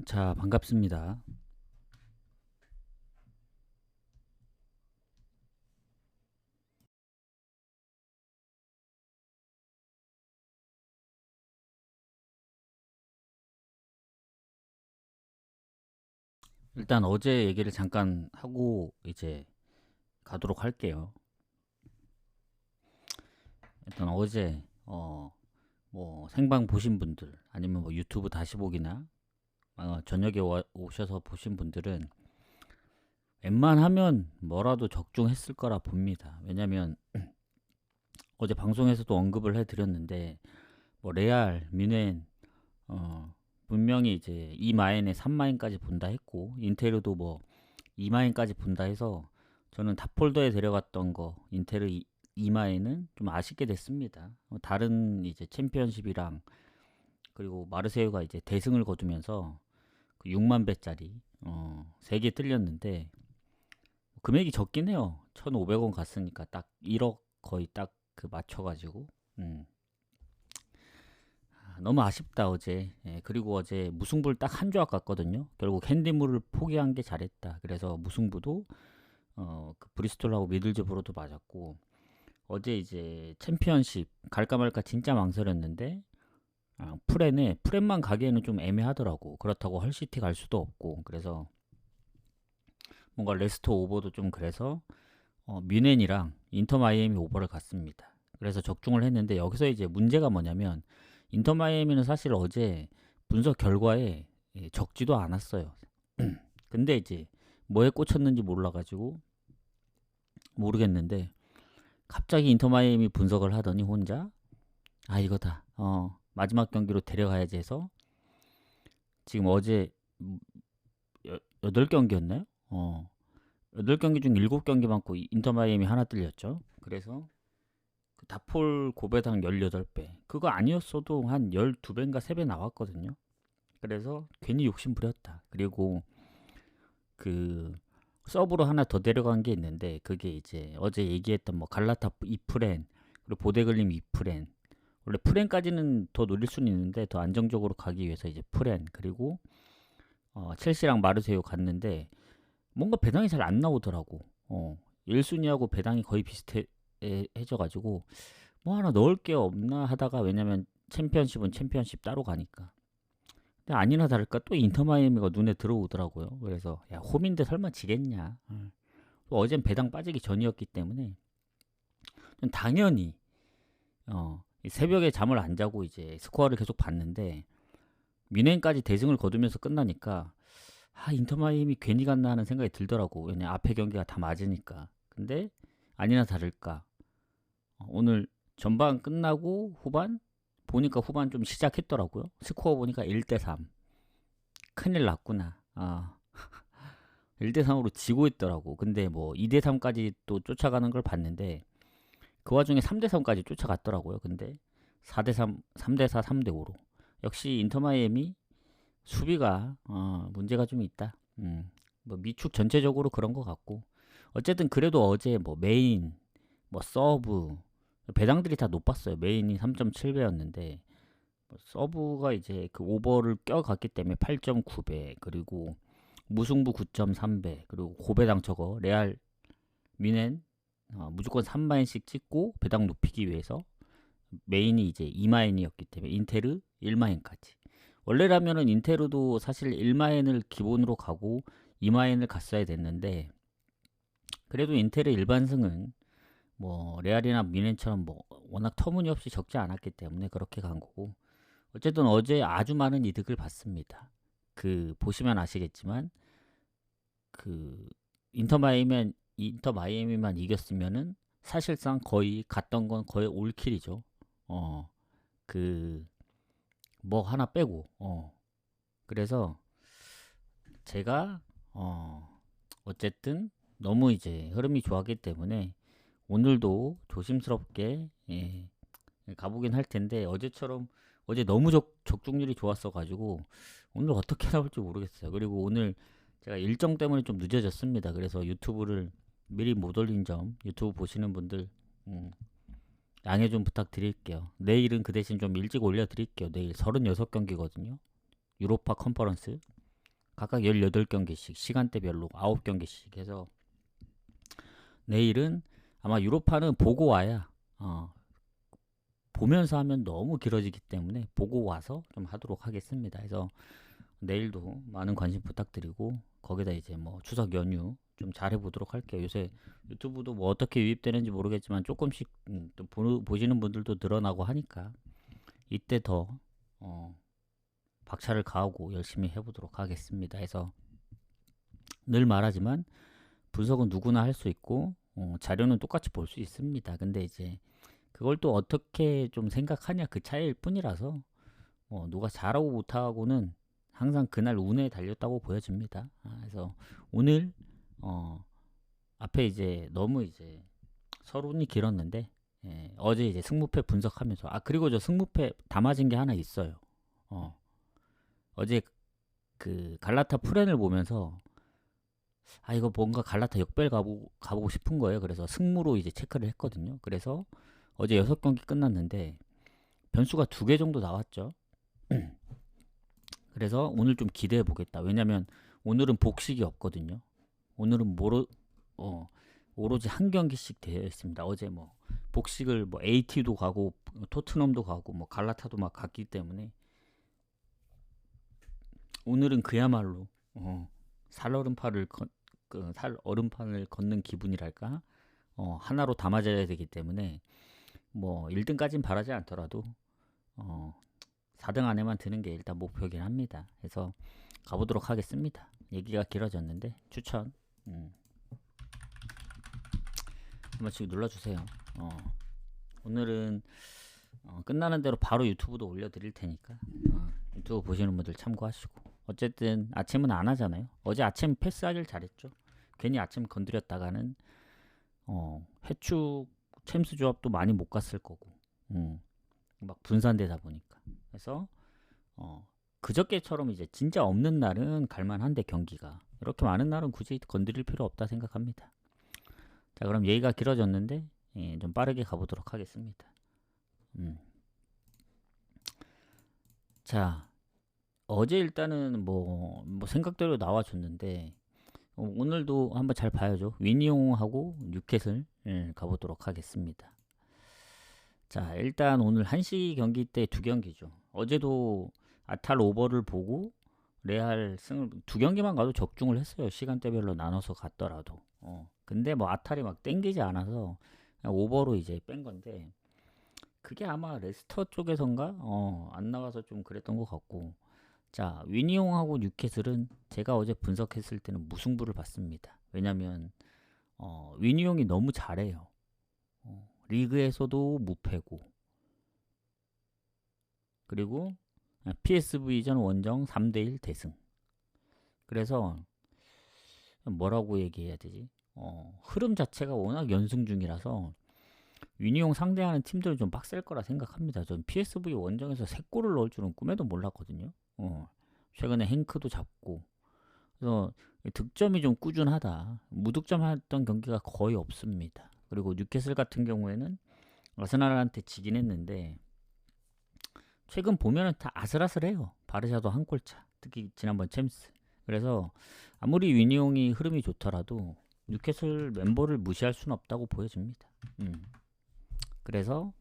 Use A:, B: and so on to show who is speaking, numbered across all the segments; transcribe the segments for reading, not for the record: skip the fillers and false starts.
A: 자, 반갑습니다. 일단 어제 얘기를 잠깐 하고 이제 가도록 할게요. 일단 어제 뭐 생방 보신 분들 아니면 뭐 유튜브 다시 보기나 저녁에 오셔서 보신 분들은 웬만하면 뭐라도 적중했을 거라 봅니다. 왜냐면 어제 방송에서도 언급을 해드렸는데 뭐 레알, 뮌헨 분명히 이제 2마인에 3마인까지 본다 했고 인테르도 뭐 2마인까지 본다 해서 저는 탑폴더에 데려갔던 거 인테르 2마인은 좀 아쉽게 됐습니다. 다른 이제 챔피언십이랑 그리고 마르세유가 이제 대승을 거두면서 그 6만 배짜리 3개 뜰렸는데 금액이 적긴 해요. 1,500원 갔으니까 딱 1억 거의 딱 그 맞춰가지고 너무 아쉽다 어제. 예, 그리고 어제 무승부를 딱 한 조각 갔거든요. 결국 핸디물을 포기한 게 잘했다. 그래서 무승부도 그 브리스톨하고 미들즈브로도 맞았고 어제 이제 챔피언십 갈까 말까 진짜 망설였는데 프렌만 가기에는 좀 애매하더라고. 그렇다고 헐시티 갈 수도 없고 그래서 뭔가 레스터 오버도 좀 그래서 뮌헨이랑 인터 마이애미 오버를 갔습니다. 그래서 적중을 했는데 여기서 이제 문제가 뭐냐면 인터 마이애미는 사실 어제 분석 결과에 적지도 않았어요. 근데 이제 뭐에 꽂혔는지 몰라가지고 모르겠는데 갑자기 인터 마이애미 분석을 하더니 혼자 이거다 마지막 경기로 데려가야지 해서 지금 어제 8경기였나요? 8경기 중 7경기 많고 인터 마이애미 하나 뚫렸죠. 그래서 그 다폴 고배당 18배 그거 아니었어도 한 12배인가 3배 나왔거든요. 그래서 괜히 욕심 부렸다. 그리고 그 서브로 하나 더 데려간 게 있는데 그게 이제 어제 얘기했던 뭐 갈라타 2프렌 그리고 보데글림 2프렌 원래 프렌까지는 더 노릴 수는 있는데 더 안정적으로 가기 위해서 이제 프렌 그리고 첼시랑 마르세유 갔는데 뭔가 배당이 잘 안 나오더라고. 1순위하고 배당이 거의 비슷해져가지고 뭐 하나 넣을 게 없나 하다가 왜냐면 챔피언십은 챔피언십 따로 가니까 근데 아니나 다를까 또 인터 마이애미가 눈에 들어오더라고요. 그래서 야 홈인데 설마 지겠냐. 또 어젠 배당 빠지기 전이었기 때문에 당연히 새벽에 잠을 안 자고 이제 스코어를 계속 봤는데 뮌헨까지 대승을 거두면서 끝나니까 인터 마이애미 괜히 갔나 하는 생각이 들더라고. 왜냐 앞에 경기가 다 맞으니까. 근데 아니나 다를까 오늘 전반 끝나고 후반 보니까 후반 좀 시작했더라고요. 스코어 보니까 1대3 큰일 났구나. 1대3으로 지고 있더라고. 근데 뭐 2대3까지 또 쫓아가는 걸 봤는데 그 와중에 3대3까지 쫓아갔더라고요. 근데 4대3, 3대4, 3대5로 역시 인터 마이애미 수비가 문제가 좀 있다. 뭐 미축 전체적으로 그런 것 같고 어쨌든 그래도 어제 뭐 메인, 뭐 서브 배당들이 다 높았어요. 메인이 3.7배였는데 서브가 이제 그 오버를 껴갔기 때문에 8.9배 그리고 무승부 9.3배 그리고 고배당 저거 레알 뮌헨 무조건 3마인씩 찍고 배당 높이기 위해서 메인이 이제 2마인이었기 때문에 인테르 1마인까지 원래라면은 인테르도 사실 1마인을 기본으로 가고 2마인을 갔어야 됐는데 그래도 인테르 일반승은 뭐 레알이나 뮌헨처럼 뭐 워낙 터무니없이 적지 않았기 때문에 그렇게 간 거고 어쨌든 어제 아주 많은 이득을 봤습니다. 그 보시면 아시겠지만 그 인터 마이애미만 이겼으면은 사실상 거의 갔던 건 거의 올킬이죠. 그 뭐 하나 빼고. 그래서 제가 어쨌든 너무 이제 흐름이 좋았기 때문에 오늘도 조심스럽게 가보긴 할 텐데 어제처럼 어제 너무 적중률이 좋았어 가지고 오늘 어떻게 나올지 모르겠어요. 그리고 오늘 제가 일정 때문에 좀 늦어졌습니다. 그래서 유튜브를 미리 못 올린 점 유튜브 보시는 분들 양해 좀 부탁드릴게요. 내일은 그 대신 좀 일찍 올려드릴게요. 내일 36경기거든요. 유로파 컨퍼런스. 각각 18경기씩 시간대별로 9경기씩 해서 내일은 아마 유로파는 보고 와야 보면서 하면 너무 길어지기 때문에 보고 와서 좀 하도록 하겠습니다. 그래서 내일도 많은 관심 부탁드리고 거기다 이제 뭐 추석 연휴 좀 잘해보도록 할게요. 요새 유튜브도 뭐 어떻게 유입되는지 모르겠지만 조금씩 또 보시는 분들도 늘어나고 하니까 이때 더 박차를 가하고 열심히 해보도록 하겠습니다. 해서 늘 말하지만 분석은 누구나 할 수 있고 자료는 똑같이 볼 수 있습니다. 근데 이제 그걸 또 어떻게 좀 생각하냐 그 차이일 뿐이라서 누가 잘하고 못하고는 항상 그날 운에 달렸다고 보여집니다. 그래서 오늘 앞에 이제 너무 이제 서론이 길었는데 어제 이제 승무패 분석하면서 그리고 저 승무패 다 맞은 게 하나 있어요. 어제 그 갈라타 프렌을 보면서 이거 뭔가 갈라타 역별 가보고 싶은 거예요. 그래서 승무로 이제 체크를 했거든요. 그래서 어제 6경기 끝났는데 변수가 2개 정도 나왔죠. 그래서 오늘 좀 기대해 보겠다. 왜냐면 오늘은 복식이 없거든요. 오늘은 오로지 한 경기씩 되어 있습니다. 어제 뭐 복식을 뭐 AT도 가고 토트넘도 가고 뭐 갈라타도 막 갔기 때문에 오늘은 그야말로 살얼음판을 걷는 기분이랄까 하나로 다 맞아야 되기 때문에 뭐 1등까지는 바라지 않더라도 4등 안에만 드는 게 일단 목표이긴 합니다. 그래서 가보도록 하겠습니다. 얘기가 길어졌는데 추천 한 번씩 눌러주세요. 오늘은 끝나는 대로 바로 유튜브도 올려드릴 테니까 유튜브 보시는 분들 참고하시고 어쨌든 아침은 안 하잖아요. 어제 아침 패스하길 잘했죠. 괜히 아침 건드렸다가는 회축 챔스 조합도 많이 못 갔을 거고 막 분산되다 보니까 그래서 그저께처럼 이제 진짜 없는 날은 갈만한데 경기가 이렇게 많은 날은 굳이 건드릴 필요 없다 생각합니다. 자 그럼 얘기가 길어졌는데 좀 빠르게 가보도록 하겠습니다. 자 어제 일단은 뭐 생각대로 나와줬는데 오늘도 한번 잘 봐야죠. 위니용하고 뉴캐슬 가보도록 하겠습니다. 자 일단 오늘 1시 경기 때 2경기죠. 어제도 아탈 오버를 보고 레알 승을 2경기만 가도 적중을 했어요. 시간대별로 나눠서 갔더라도 근데 뭐 아탈이 막 땡기지 않아서 그냥 오버로 이제 뺀 건데 그게 아마 레스터 쪽에선가 안 나가서 좀 그랬던 것 같고 자 위니용하고 뉴캐슬은 제가 어제 분석했을 때는 무승부를 봤습니다. 왜냐면 위니용이 너무 잘해요. 리그에서도 무패고 그리고 PSV전 원정 3대1 대승. 그래서 뭐라고 얘기해야 되지? 흐름 자체가 워낙 연승 중이라서 위니용 상대하는 팀들은 좀 빡셀 거라 생각합니다. 전 PSV 원정에서 3골을 넣을 줄은 꿈에도 몰랐거든요. 최근에 행크도 잡고 그래서 득점이 좀 꾸준하다. 무득점 했던 경기가 거의 없습니다. 그리고 뉴캐슬 같은 경우에는 아스날한테 지긴 했는데 최근 보면은 다 아슬아슬해요. 바르샤도 한 골차. 특히 지난번 챔스. 그래서 아무리 위니용이 흐름이 좋더라도 뉴캐슬 멤버를 무시할 수는 없다고 보여집니다. 그래서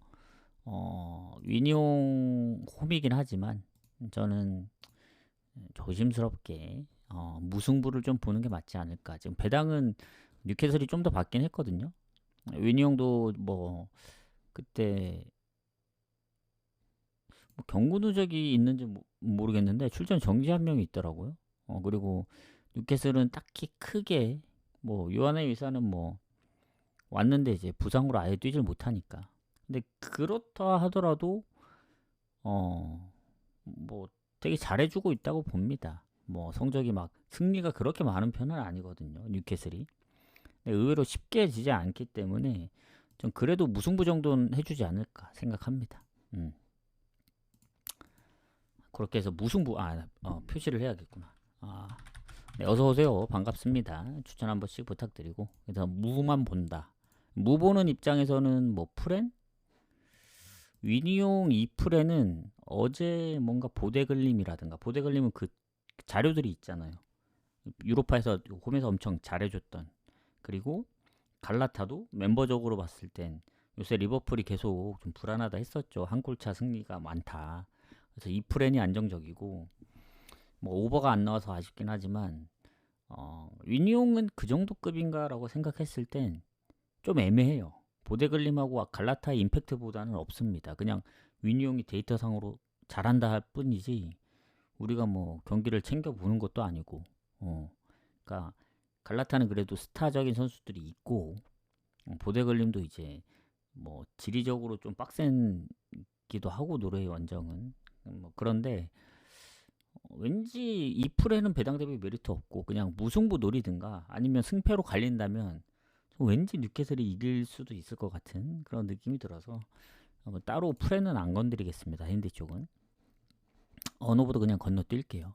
A: 위니용 홈이긴 하지만 저는 조심스럽게 무승부를 좀 보는 게 맞지 않을까. 지금 배당은 뉴캐슬이 좀 더 받긴 했거든요. 위니용도 뭐 그때 뭐 경고 누적이 있는지 모르겠는데 출전 정지 한 명이 있더라고요. 그리고 뉴캐슬은 딱히 크게 뭐 요한의 위사는 뭐 왔는데 이제 부상으로 아예 뛰질 못하니까. 근데 그렇다 하더라도 뭐 되게 잘해주고 있다고 봅니다. 뭐 성적이 막 승리가 그렇게 많은 편은 아니거든요. 뉴캐슬이. 근데 의외로 쉽게 지지 않기 때문에 좀 그래도 무승부 정도는 해주지 않을까 생각합니다. 그렇게 해서 무승부 표시를 해야겠구나. 네, 어서오세요. 반갑습니다. 추천 한 번씩 부탁드리고 그래서 무만 본다. 무 보는 입장에서는 뭐 프렌? 위니용 이 프렌은 어제 뭔가 보대글림이라든가 보대글림은 그 자료들이 있잖아요. 유로파에서 홈에서 엄청 잘해줬던. 그리고 갈라타도 멤버적으로 봤을 땐 요새 리버풀이 계속 좀 불안하다 했었죠. 한 골차 승리가 많다. 그래서 이 프렌이 안정적이고 뭐 오버가 안 나와서 아쉽긴 하지만 위니용은 그 정도 급인가라고 생각했을 땐 좀 애매해요. 보데글림하고 갈라타의 임팩트보다는 없습니다. 그냥 위니용이 데이터상으로 잘한다 할 뿐이지 우리가 뭐 경기를 챙겨보는 것도 아니고 그러니까 갈라타는 그래도 스타적인 선수들이 있고 보데글림도 이제 뭐 지리적으로 좀 빡센기도 하고 노르웨이 원정은 뭐 그런데 왠지 이 풀에는 배당 대비 메리트 없고 그냥 무승부 노리든가 아니면 승패로 갈린다면 왠지 뉴캐슬이 이길 수도 있을 것 같은 그런 느낌이 들어서 따로 풀에는 안 건드리겠습니다. 핸디 쪽은 언어보다 그냥 건너뛸게요.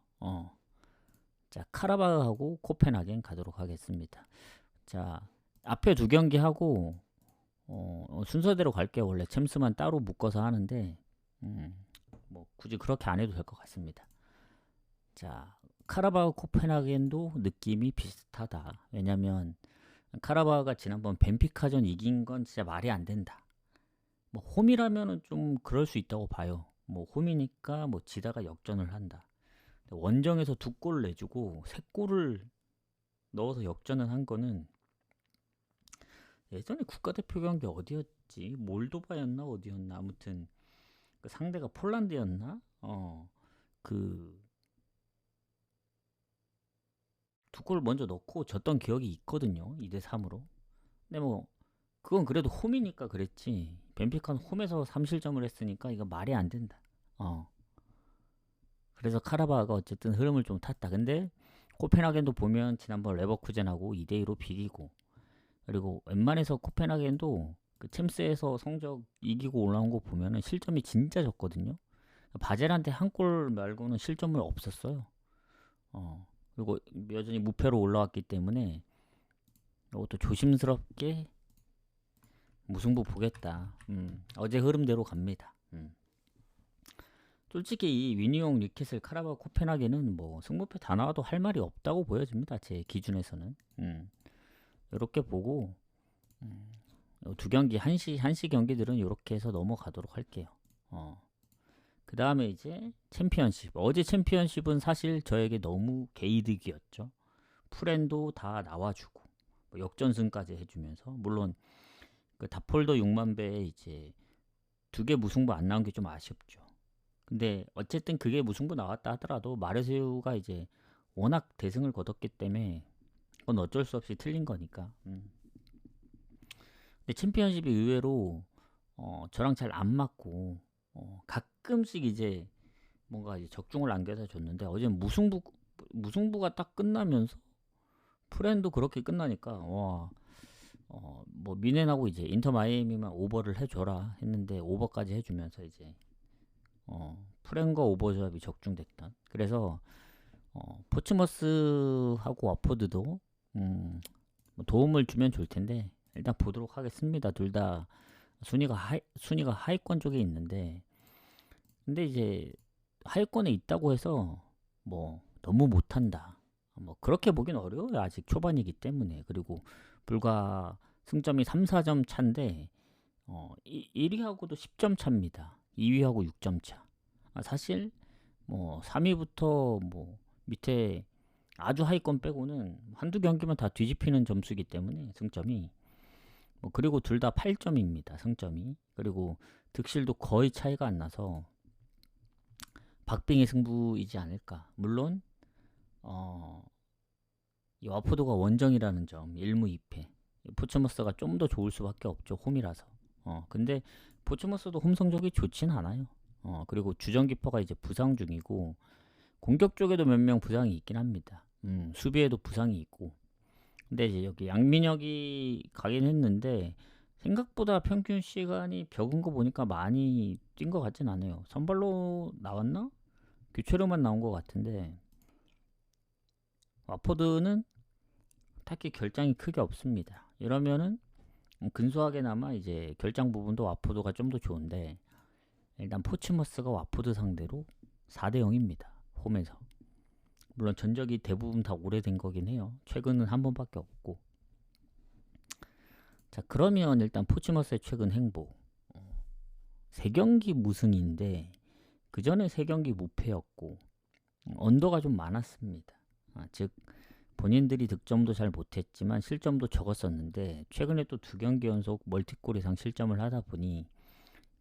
A: 자, 카라바흐하고 코펜하겐 가도록 하겠습니다. 자, 앞에 두 경기 하고 순서대로 갈게요. 원래 챔스만 따로 묶어서 하는데 뭐 굳이 그렇게 안 해도 될 것 같습니다. 자, 카라바흐 코펜하겐도 느낌이 비슷하다. 왜냐면 카라바흐가 지난번 벤피카전 이긴 건 진짜 말이 안 된다. 뭐 홈이라면은 좀 그럴 수 있다고 봐요. 뭐 홈이니까 뭐 지다가 역전을 한다. 원정에서 2골을 내주고 3골을 넣어서 역전을 한 거는 예전에 국가대표 경기 어디였지? 몰도바였나 어디였나? 아무튼 그 상대가 폴란드였나? 그 2골 먼저 넣고 졌던 기억이 있거든요. 2대3으로. 근데 뭐 그건 그래도 홈이니까 그랬지. 벤피카는 홈에서 3실점을 했으니까 이거 말이 안 된다. 그래서 카라바가 어쨌든 흐름을 좀 탔다. 근데 코펜하겐도 보면 지난번 레버쿠젠하고 2대2로 비기고 그리고 웬만해서 코펜하겐도 그 챔스에서 성적 이기고 올라온 거 보면은 실점이 진짜 적거든요. 바젤한테 한 골 말고는 실점을 없었어요. 그리고 여전히 무패로 올라왔기 때문에 이것도 조심스럽게 무승부 보겠다. 어제 흐름대로 갑니다. 솔직히 이 위니용, 뉴캐슬, 카라바오, 코펜하겐은 뭐 승부패 다 나와도 할 말이 없다고 보여집니다. 제 기준에서는. 이렇게 보고 두 경기 한시 경기들은 이렇게 해서 넘어가도록 할게요. 그 다음에 이제 챔피언십. 어제 챔피언십은 사실 저에게 너무 개이득이었죠. 프렌도 다 나와주고 뭐 역전승까지 해주면서 물론 그 다폴더 6만 배에 이제 2개 무승부 안 나온 게 좀 아쉽죠. 근데 어쨌든 그게 무승부 나왔다 하더라도 마르세유가 이제 워낙 대승을 거뒀기 때문에 그건 어쩔 수 없이 틀린 거니까. 근데 챔피언십이 의외로 저랑 잘 안 맞고 가끔씩 이제 뭔가 이제 적중을 남겨서 줬는데 어제 무승부가 딱 끝나면서 프렌도 그렇게 끝나니까 뭐 미넨하고 이제 인터 마이애미만 오버를 해줘라 했는데 오버까지 해주면서 이제 프렌과 오버조합이 적중됐던. 그래서 포츠머스하고 와포드도 뭐 도움을 주면 좋을 텐데 일단 보도록 하겠습니다. 둘 다 순위가 하위권 쪽에 있는데 근데 이제 하위권에 있다고 해서 뭐 너무 못한다. 뭐 그렇게 보긴 어려워요. 아직 초반이기 때문에. 그리고 불과 승점이 3, 4점 차인데 1위하고도 10점 차입니다. 2위하고 6점 차. 사실 뭐 3위부터 뭐 밑에 아주 하위권 빼고는 한두 경기만 다 뒤집히는 점수이기 때문에 승점이 그리고 둘 다 8점입니다. 승점이. 그리고 득실도 거의 차이가 안 나서 박빙의 승부이지 않을까. 물론 이 와포드가 원정이라는 점 1무 2패. 포츠머스가 좀 더 좋을 수밖에 없죠. 홈이라서. 근데 포츠머스도 홈 성적이 좋진 않아요. 그리고 주전키퍼가 이제 부상 중이고 공격 쪽에도 몇 명 부상이 있긴 합니다. 수비에도 부상이 있고. 근데 이제 여기 양민혁이 가긴 했는데 생각보다 평균 시간이 적은 거 보니까 많이 뛴 것 같진 않아요. 선발로 나왔나? 교체로만 나온 것 같은데 와포드는 딱히 결장이 크게 없습니다. 이러면은 근소하게나마 이제 결장 부분도 와포드가 좀 더 좋은데 일단 포츠머스가 와포드 상대로 4대 0입니다. 홈에서. 물론 전적이 대부분 다 오래된 거긴 해요. 최근은 한 번밖에 없고. 자, 그러면 일단 포츠머스의 최근 행보. 3경기 무승인데 그 전에 3경기 무패였고 언더가 좀 많았습니다. 즉 본인들이 득점도 잘 못했지만 실점도 적었었는데 최근에 또 2경기 연속 멀티골 이상 실점을 하다 보니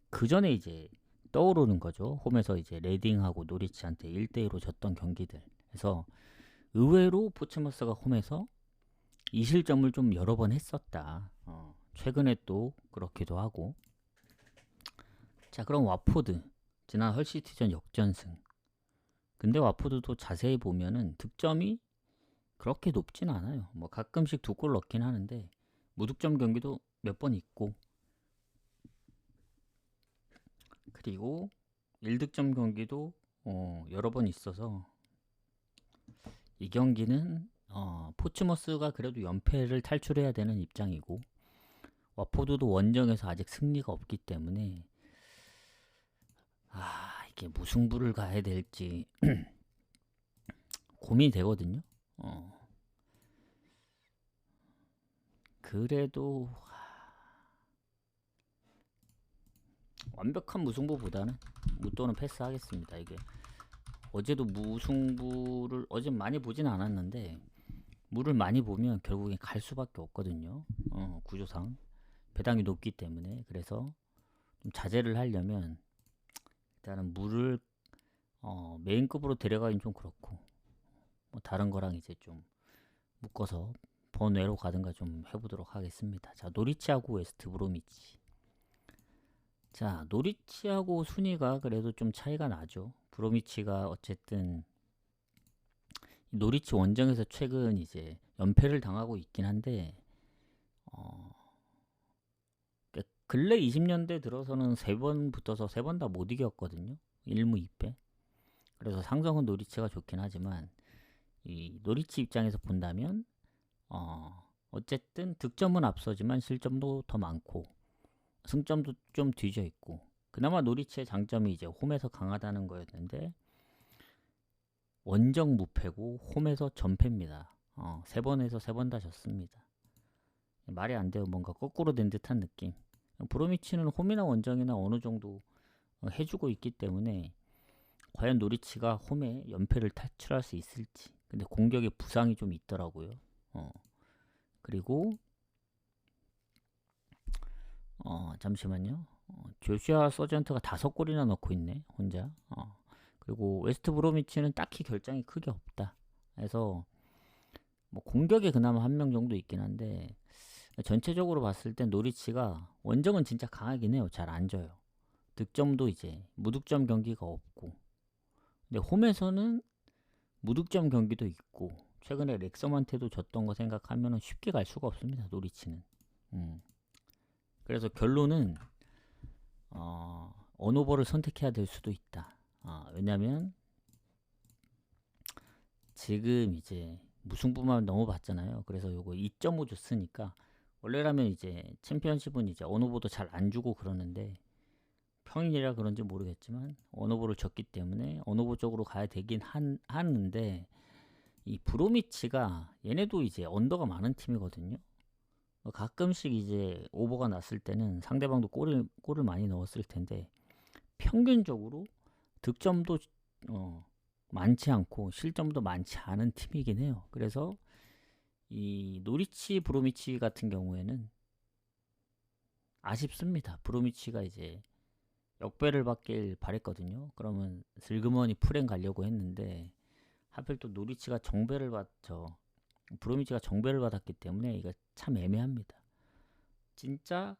A: 그 전에 이제 떠오르는 거죠. 홈에서 이제 레딩하고 노리치한테 1대2로 졌던 경기들. 그래서 의외로 포츠머스가 홈에서 이 실점을 좀 여러 번 했었다. 최근에 또 그렇기도 하고. 자, 그럼 와포드 지난 헐시티전 역전승. 근데 와포드도 자세히 보면은 득점이 그렇게 높진 않아요. 뭐 가끔씩 2골 넣긴 하는데 무득점 경기도 몇 번 있고, 그리고 1득점 경기도 여러 번 있어서 이 경기는 포츠머스가 그래도 연패를 탈출해야 되는 입장이고 와포드도 원정에서 아직 승리가 없기 때문에 이게 무승부를 가야 될지 고민이 되거든요. 그래도 완벽한 무승부보다는 무또는 패스하겠습니다. 이게 어제도 무승부를 어제 많이 보진 않았는데 물을 많이 보면 결국엔 갈 수밖에 없거든요. 구조상 배당이 높기 때문에. 그래서 좀 자제를 하려면 일단은 물을 메인급으로 데려가긴 좀 그렇고 뭐 다른 거랑 이제 좀 묶어서 번외로 가든가 좀 해보도록 하겠습니다. 자, 노리치하고 웨스트 브로미치. 자, 노리치하고 순위가 그래도 좀 차이가 나죠. 브로미치가 어쨌든 노리치 원정에서 최근 이제 연패를 당하고 있긴 한데 근래 20년대 들어서는 3번 붙어서 3번 다 못 이겼거든요. 1무 2패. 그래서 상성은 노리치가 좋긴 하지만 이 노리치 입장에서 본다면 어쨌든 득점은 앞서지만 실점도 더 많고 승점도 좀 뒤져 있고, 그나마 노리치의 장점이 이제 홈에서 강하다는 거였는데 원정 무패고 홈에서 전패입니다. 3번에서 3번 다 졌습니다. 말이 안 돼요. 뭔가 거꾸로 된 듯한 느낌. 브로미치는 홈이나 원정이나 어느 정도 해주고 있기 때문에 과연 노리치가 홈에 연패를 탈출할 수 있을지. 근데 공격에 부상이 좀 있더라고요. 그리고 잠시만요. 조슈아 서전트가 5골이나 넣고 있네 혼자. 그리고 웨스트 브로미치는 딱히 결장이 크게 없다. 그래서 뭐 공격에 그나마 한 명 정도 있긴 한데 전체적으로 봤을 땐 노리치가 원정은 진짜 강하긴 해요. 잘 안 져요. 득점도 이제 무득점 경기가 없고, 근데 홈에서는 무득점 경기도 있고 최근에 렉섬한테도 졌던 거 생각하면 쉽게 갈 수가 없습니다. 노리치는. 그래서 결론은 언오버를 선택해야 될 수도 있다. 왜냐면 지금 이제 무승부만 너무 봤잖아요. 그래서 요거 2.5 줬으니까 원래라면 이제 챔피언십은 이제 언오버도 잘 안 주고 그러는데 평인이라 그런지 모르겠지만 언오버를 줬기 때문에 언오버 쪽으로 가야 되긴 하는데 이 브로미치가 얘네도 이제 언더가 많은 팀이거든요. 가끔씩 이제 오버가 났을 때는 상대방도 골을 많이 넣었을 텐데 평균적으로 득점도 많지 않고 실점도 많지 않은 팀이긴 해요. 그래서 이 노리치 브로미치 같은 경우에는 아쉽습니다. 브로미치가 이제 역배를 받길 바랬거든요. 그러면 슬그머니 풀행 가려고 했는데 하필 또 노리치가 브로미치가 정배를 받았기 때문에 이거 참 애매합니다. 진짜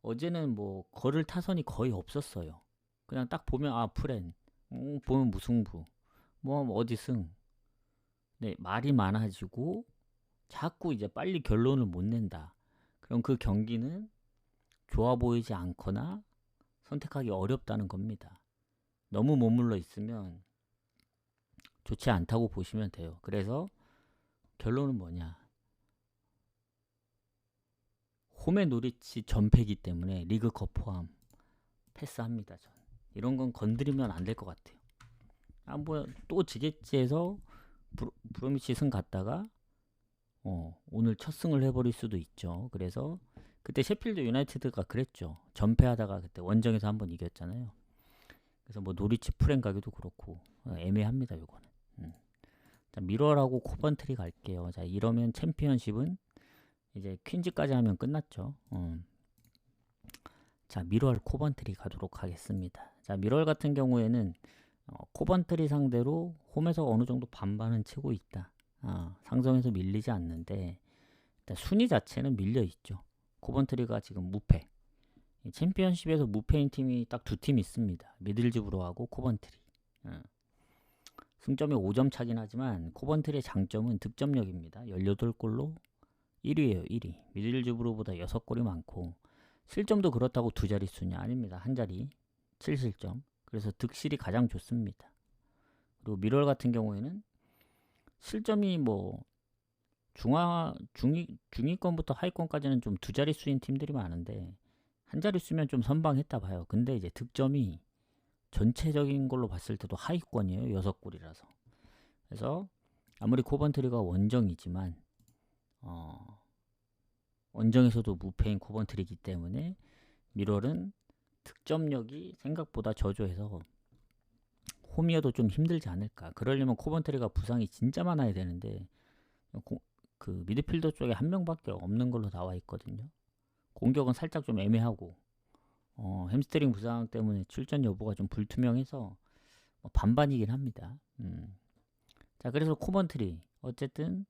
A: 어제는 뭐 걸을 타선이 거의 없었어요. 그냥 딱 보면 풀행, 보면 무승부, 뭐 어디 승. 네, 말이 많아지고 자꾸 이제 빨리 결론을 못 낸다. 그럼 그 경기는 좋아 보이지 않거나 선택하기 어렵다는 겁니다. 너무 머물러 있으면 좋지 않다고 보시면 돼요. 그래서 결론은 뭐냐? 홈의 노리치 전패기 때문에 리그컵 포함 패스합니다. 이런 건 건드리면 안 될 것 같아요. 뭐 또 지겠지 해서 브로미치 승 갔다가 오늘 첫 승을 해버릴 수도 있죠. 그래서 그때 셰필드 유나이티드가 그랬죠. 전패하다가 그때 원정에서 한번 이겼잖아요. 그래서 뭐 노리치 프랭 가기도 그렇고 애매합니다. 요거는. 자, 미럴하고 코번트리 갈게요. 자, 이러면 챔피언십은 이제 퀸즈까지 하면 끝났죠. 자, 미럴 코번트리 가도록 하겠습니다. 자, 미럴 같은 경우에는 코번트리 상대로 홈에서 어느 정도 반반은 치고 있다. 상성에서 밀리지 않는데 일단 순위 자체는 밀려 있죠. 코번트리가 지금 무패. 챔피언십에서 무패인 팀이 딱 두 팀 있습니다. 미들즈브로하고 코번트리. 승점이 5점 차긴 하지만 코번트리의 장점은 득점력입니다. 18골로 1위에요. 1위. 미들즈브로보다 6골이 많고 실점도 그렇다고 두 자릿수냐? 아닙니다. 한 자리 7실점. 그래서 득실이 가장 좋습니다. 그리고 미럴 같은 경우에는 실점이 뭐 중위권부터 하위권까지는 좀 두 자릿수인 팀들이 많은데 한 자릿수면 좀 선방했다 봐요. 근데 이제 득점이 전체적인 걸로 봤을 때도 하위권이에요. 6골이라서. 그래서 아무리 코번트리가 원정이지만 원정에서도 무패인 코번트리이기 때문에 미럴은 득점력이 생각보다 저조해서 홈이어도 좀 힘들지 않을까. 그러려면 코번트리가 부상이 진짜 많아야 되는데 그 미드필더 쪽에 한 명밖에 없는 걸로 나와 있거든요. 공격은 살짝 좀 애매하고 햄스트링 부상 때문에 출전 여부가 좀 불투명해서 반반이긴 합니다. 자, 그래서 코번트리 어쨌든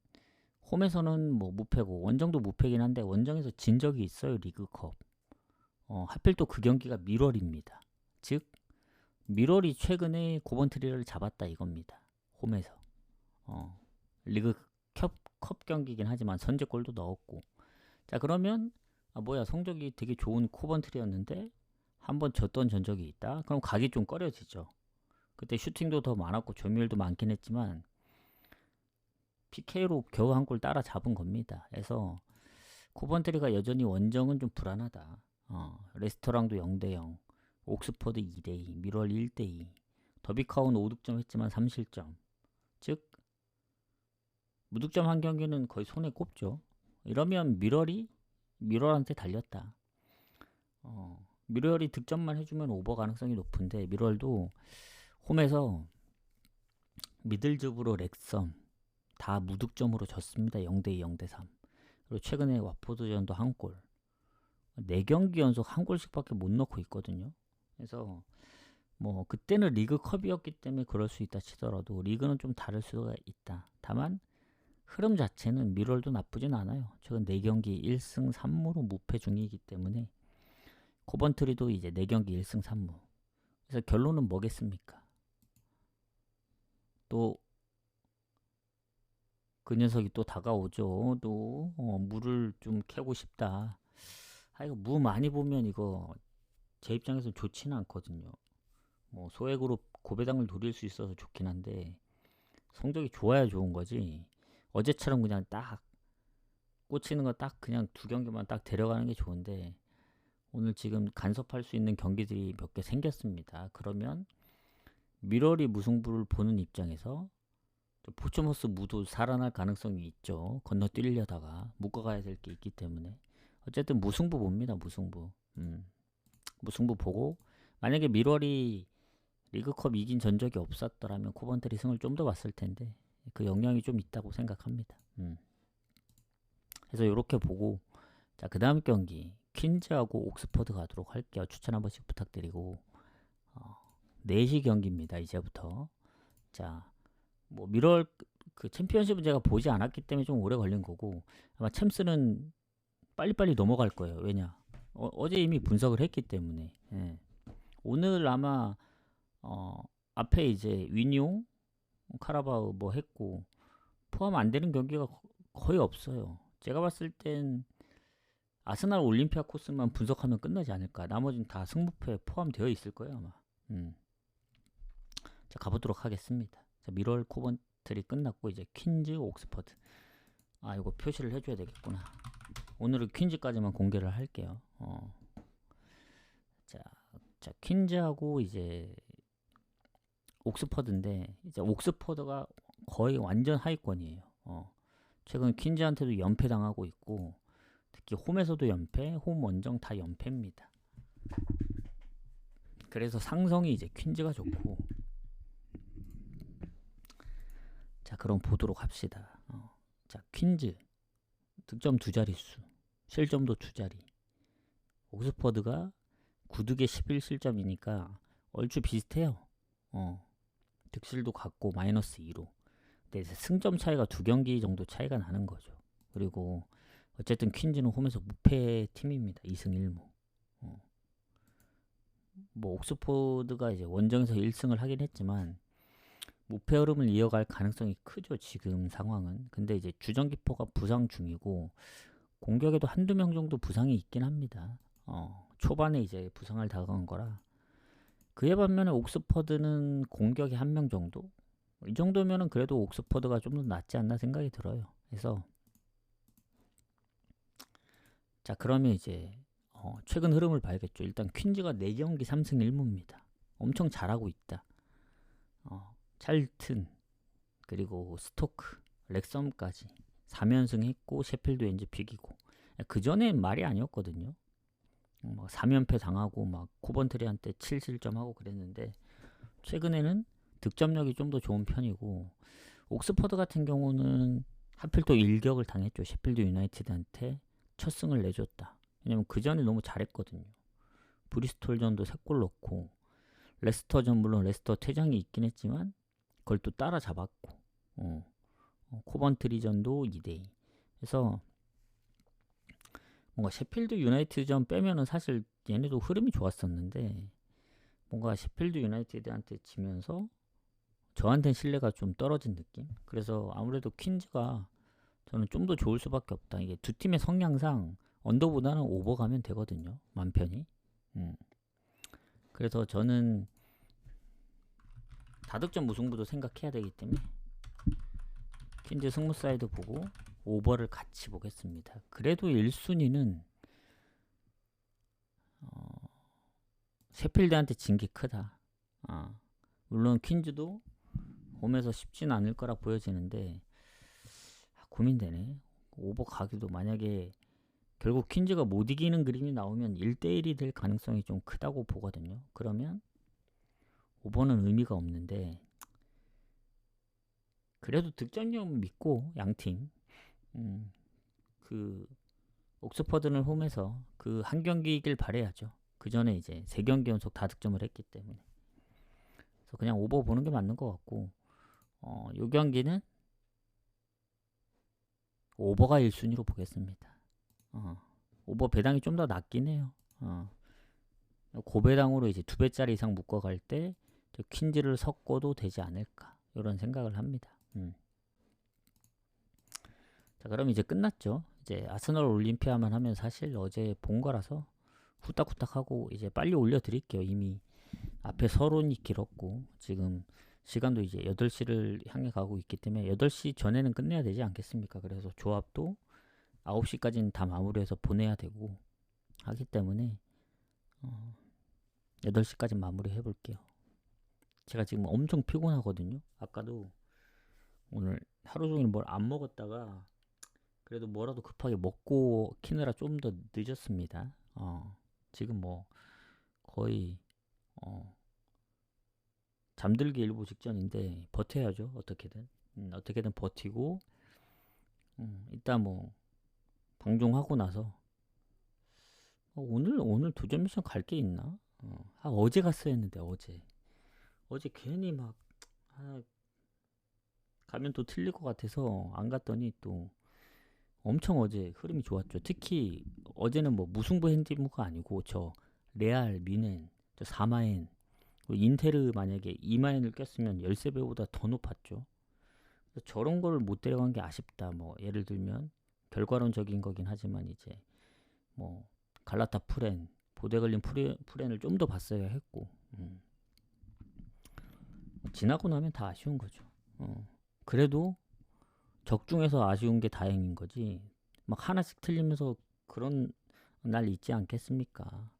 A: 홈에서는 뭐 무패고 원정도 무패긴 한데 원정에서 진 적이 있어요. 리그컵. 하필 또 그 경기가 미럴입니다. 즉 미럴이 최근에 코번트리를 잡았다 이겁니다. 홈에서. 리그컵 경기긴 하지만 선제골도 넣었고. 자, 그러면 뭐야 성적이 되게 좋은 코번트리였는데 한번 졌던 전적이 있다. 그럼 가기 좀 꺼려지죠. 그때 슈팅도 더 많았고 점유율도 많긴 했지만 PK로 겨우 한 골 따라 잡은 겁니다. 그래서 코번트리가 여전히 원정은 좀 불안하다. 레스터랑도 0대0, 옥스퍼드 2대2, 미럴 1대2, 더비카운 5득점 했지만 3실점. 즉 무득점 한 경기는 거의 손에 꼽죠. 이러면 미럴한테 달렸다. 미럴이 득점만 해주면 오버 가능성이 높은데 미럴도 홈에서 미들즈브로 렉섬 다 무득점으로 졌습니다. 0대2, 0대3. 그리고 최근에 와포드전도 한 골. 4경기 연속 한 골씩밖에 못 넣고 있거든요. 그래서 뭐 그때는 리그컵이었기 때문에 그럴 수 있다 치더라도 리그는 좀 다를 수가 있다. 다만 흐름 자체는 미럴도 나쁘진 않아요. 최근 4경기 1승 3무로 무패 중이기 때문에 코번트리도 이제 4경기 1승 3무. 그래서 결론은 뭐겠습니까? 또 그 녀석이 또 다가오죠. 또 물을 좀 캐고 싶다. 이거 무 많이 보면 이거 제 입장에서 좋지는 않거든요. 뭐 소액으로 고배당을 노릴 수 있어서 좋긴 한데 성적이 좋아야 좋은 거지. 어제처럼 그냥 딱 꽂히는 거 딱 그냥 2경기만 딱 데려가는 게 좋은데 오늘 지금 간섭할 수 있는 경기들이 몇 개 생겼습니다. 그러면 미럴이 무승부를 보는 입장에서 포츠머스 무도 살아날 가능성이 있죠. 건너뛰려다가 묶어가야 될 게 있기 때문에 어쨌든 무승부 봅니다. 무승부. 무승부 보고 만약에 미럴이 리그컵 이긴 전적이 없었더라면 코번트리 승을 좀 더 봤을 텐데 그 영향이 좀 있다고 생각합니다. 그래서 이렇게 보고 자, 그 다음 경기 퀸즈하고 옥스퍼드 가도록 할게요. 추천 한 번씩 부탁드리고 4시 경기입니다. 이제부터. 자, 뭐 미럴 그 챔피언십은 제가 보지 않았기 때문에 좀 오래 걸린 거고 아마 챔스는 빨리빨리 넘어갈 거예요. 왜냐? 어제 이미 분석을 했기 때문에. 예. 오늘 아마 앞에 이제 위뇽, 카라바오 뭐 했고 포함 안 되는 경기가 거의 없어요. 제가 봤을 땐 아스날 올림피아코스만 분석하면 끝나지 않을까. 나머지는 다 승부패 포함되어 있을 거예요 아마. 자, 가보도록 하겠습니다. 자, 미럴 코번트리 끝났고 이제 퀸즈 옥스퍼드. 이거 표시를 해줘야 되겠구나. 오늘은 퀸즈까지만 공개를 할게요. 자, 퀸즈하고 이제 옥스퍼드인데 이제 옥스퍼드가 거의 완전 하위권이에요. 최근 퀸즈한테도 연패당하고 있고, 특히 홈에서도 연패, 홈 원정 다 연패입니다. 그래서 상성이 이제 퀸즈가 좋고. 자, 그럼 보도록 합시다. 자, 퀸즈 득점 두 자릿수, 실점도 두 자리. 옥스퍼드가 9득에 11실점이니까 얼추 비슷해요. 득실도 같고 마이너스 2로. 근데 승점 차이가 두 경기 정도 차이가 나는 거죠. 그리고 어쨌든 퀸즈는 홈에서 무패 팀입니다. 2승 1무. 뭐 옥스퍼드가 이제 원정에서 1승을 하긴 했지만 무패 흐름을 이어갈 가능성이 크죠. 지금 상황은. 근데 이제 주전 키퍼가 부상 중이고 공격에도 한두 명 정도 부상이 있긴 합니다. 초반에 이제 부상을 당한 거라. 그에 반면에 옥스퍼드는 공격에 한 명 정도? 이 정도면은 그래도 옥스퍼드가 좀 더 낫지 않나 생각이 들어요. 그래서 자, 그러면 이제 최근 흐름을 봐야겠죠. 일단 퀸즈가 4경기 3승 1무입니다. 엄청 잘하고 있다. 찰튼 그리고 스토크, 렉섬까지 3연승 했고 셰필드 왠지 비기고. 그 전엔 말이 아니었거든요. 3연패 당하고 막 코번트리한테 7실점하고 그랬는데 최근에는 득점력이 좀 더 좋은 편이고, 옥스퍼드 같은 경우는 하필 또 일격을 당했죠. 셰필드 유나이티드한테 첫 승을 내줬다. 왜냐면 그 전에 너무 잘했거든요. 브리스톨전도 3골 넣고, 레스터전 물론 레스터 퇴장이 있긴 했지만 그걸 또 따라잡았고, 코번트리전도 2대2. 그래서 뭔가 셰필드 유나이티드전 빼면은 사실 얘네도 흐름이 좋았었는데 뭔가 셰필드 유나이티드한테 지면서 저한테는 신뢰가 좀 떨어진 느낌. 그래서 아무래도 퀸즈가 저는 좀 더 좋을 수밖에 없다. 이게 두 팀의 성향상 언더보다는 오버 가면 되거든요. 맘 편히. 그래서 저는 다득점 무승부도 생각해야 되기 때문에 퀸즈 승무 사이드 보고 오버를 같이 보겠습니다. 그래도 1순위는 셰필드한테 진 게 크다. 물론 퀸즈도 홈에서 쉽진 않을 거라 보여지는데 고민되네. 오버 가기도 만약에 결국 퀸즈가 못 이기는 그림이 나오면 1대1이 될 가능성이 좀 크다고 보거든요. 그러면 오버는 의미가 없는데 그래도 득점력 믿고 양팀 그 옥스퍼드는 홈에서 그 한 경기이길 바라야죠. 그 전에 이제 3경기 연속 다 득점을 했기 때문에. 그래서 그냥 오버 보는 게 맞는 것 같고, 요 경기는 오버가 1순위로 보겠습니다. 오버 배당이 좀 더 낮긴 해요. 고배당으로 이제 2배짜리 이상 묶어갈 때 퀸즈를 섞어도 되지 않을까 이런 생각을 합니다. 자, 그럼 이제 끝났죠. 이제 아스널 올림피아만 하면 사실 어제 본 거라서 후딱후딱하고 이제 빨리 올려드릴게요. 이미 앞에 서론이 길었고 지금 시간도 이제 8시를 향해 가고 있기 때문에 8시 전에는 끝내야 되지 않겠습니까? 그래서 조합도 9시까지는 다 마무리해서 보내야 되고 하기 때문에 8시까지 마무리 해볼게요. 제가 지금 엄청 피곤하거든요. 아까도 오늘 하루 종일 뭘 안 먹었다가 그래도 뭐라도 급하게 먹고 키느라 좀 더 늦었습니다. 지금 뭐 거의 잠들기 일보 직전인데 버텨야죠. 어떻게든 버티고 이따 뭐 방종하고 나서 오늘 도전 미션 갈 게 있나? 어제 갔어야 했는데 어제 괜히 막 가면 또 틀릴 것 같아서 안 갔더니 또 엄청 어제 흐름이 좋았죠. 특히 어제는 뭐 무승부 핸디무가 아니고 저 레알, 미넨, 저 4마엔, 인테르 만약에 2마엔을 꼈으면 13배보다 더 높았죠. 저런 거를 못 데려간 게 아쉽다. 뭐 예를 들면 결과론적인 거긴 하지만 이제 뭐 갈라타 프렌, 보데글린 프렌을 좀 더 봤어야 했고 지나고 나면 다 아쉬운 거죠. 그래도 적중해서 아쉬운 게 다행인 거지. 막 하나씩 틀리면서 그런 날 있지 않겠습니까?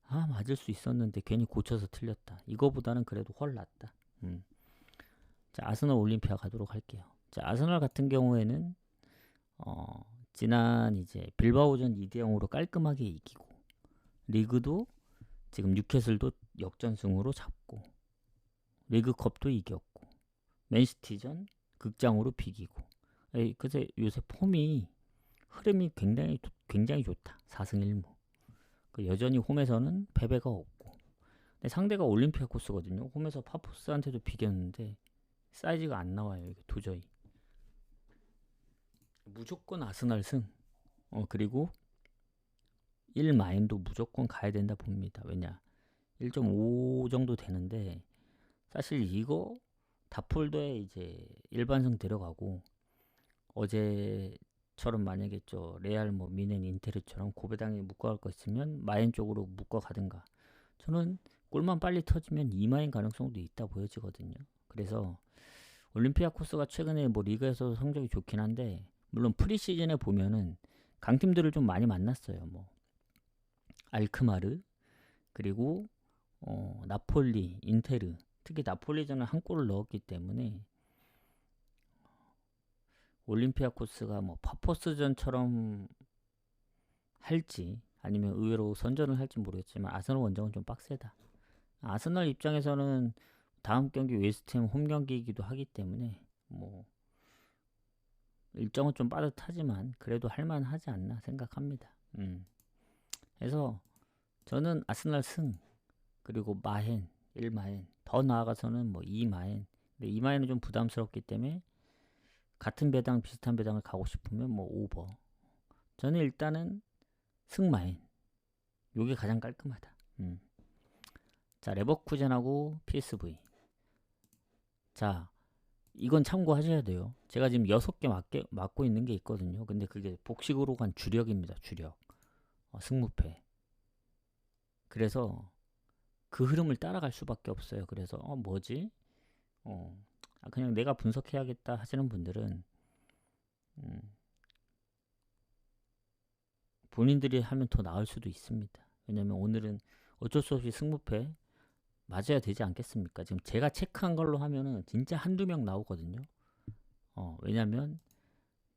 A: 맞을 수 있었는데 괜히 고쳐서 틀렸다. 이거보다는 그래도 훨 낫다. 자, 아스널 올림피아 가도록 할게요. 자, 아스널 같은 경우에는 지난 이제 빌바오전 2대 0으로 깔끔하게 이기고, 리그도 지금 뉴캐슬도 역전승으로 잡고, 리그컵도 이겼고, 맨시티전 극장으로 비기고. 그래서 요새 흐름이 굉장히 좋다. 4승 1무. 여전히 홈에서는 패배가 없고. 근데 상대가 올림피아코스거든요. 홈에서 파포스한테도 비겼는데 사이즈가 안 나와요. 이게 도저히. 무조건 아스날 승. 그리고 1마인도 무조건 가야 된다 봅니다. 왜냐? 1.5 정도 되는데 사실 이거 다폴더에 이제 일반승 들어가고, 어제처럼 만약에 레알 미넨 인테르처럼 고배당에 묶어갈 거 있으면 마인 쪽으로 묶어가든가. 저는 골만 빨리 터지면 2마인 가능성도 있다 보여지거든요. 그래서 올림피아코스가 최근에 리그에서 성적이 좋긴 한데, 물론 프리시즌에 보면은 강팀들을 좀 많이 만났어요. 알크마르, 그리고 나폴리, 인테르. 특히 나폴리전은 한 골을 넣었기 때문에 올림피아코스가 파포스전처럼 할지 아니면 의외로 선전을 할지 모르겠지만, 아스널 원정은 좀 빡세다. 아스널 입장에서는 다음 경기 웨스트햄 홈 경기이기도 하기 때문에 일정은 좀 빠듯하지만 그래도 할만하지 않나 생각합니다. 그래서 저는 아스널 승, 그리고 마헨 1마헨, 더 나아가서는 2마헨. 근데 2마헨은 좀 부담스럽기 때문에 같은 배당 비슷한 배당을 가고 싶으면 오버. 저는 일단은 승마인, 요게 가장 깔끔하다. 자, 레버쿠젠하고 PSV. 자, 이건 참고하셔야 돼요. 제가 지금 6개 맡고 있는 게 있거든요. 근데 그게 복식으로 간 주력입니다. 주력. 승무패. 그래서 그 흐름을 따라갈 수밖에 없어요. 그래서 뭐지? 그냥 내가 분석해야겠다 하시는 분들은 본인들이 하면 더 나을 수도 있습니다. 왜냐면 오늘은 어쩔 수 없이 승무패 맞아야 되지 않겠습니까? 지금 제가 체크한 걸로 하면은 진짜 한두 명 나오거든요. 왜냐면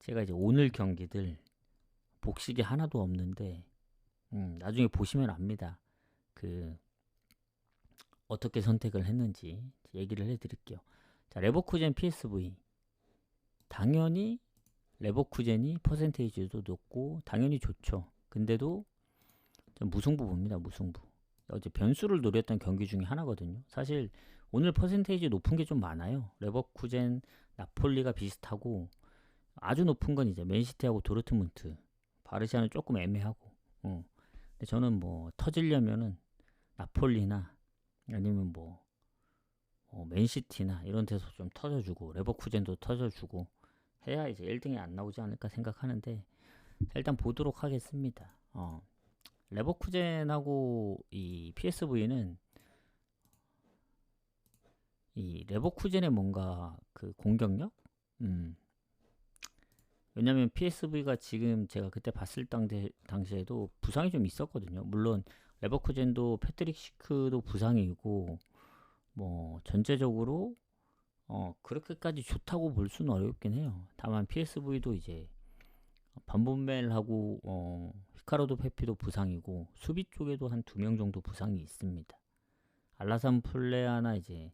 A: 제가 이제 오늘 경기들 복식이 하나도 없는데, 나중에 보시면 압니다. 어떻게 선택을 했는지 얘기를 해드릴게요. 자, 레버쿠젠 PSV. 당연히 레버쿠젠이 퍼센테이지도 높고 당연히 좋죠. 근데도 좀 무승부 봅니다. 무승부. 어제 변수를 노렸던 경기 중에 하나거든요. 사실 오늘 퍼센테이지 높은 게 좀 많아요. 레버쿠젠, 나폴리가 비슷하고, 아주 높은 건 이제 맨시티하고 도르트문트, 바르샤는 조금 애매하고. 근데 저는 터지려면은 나폴리나 아니면 맨시티나 이런 데서 좀 터져주고, 레버쿠젠도 터져주고 해야 이제 1등이 안 나오지 않을까 생각하는데, 일단 보도록 하겠습니다. 레버쿠젠하고 이 PSV는, 이 레버쿠젠의 뭔가 그 공격력? 왜냐면 PSV가 지금 제가 그때 봤을 당시에도 부상이 좀 있었거든요. 물론 레버쿠젠도 패트릭 시크도 부상이고, 전체적으로 그렇게까지 좋다고 볼 수는 어렵긴 해요. 다만 PSV도 이제 반본멜하고 히카르도 페피도 부상이고, 수비 쪽에도 한 2명 정도 부상이 있습니다. 알라산 플레아나 이제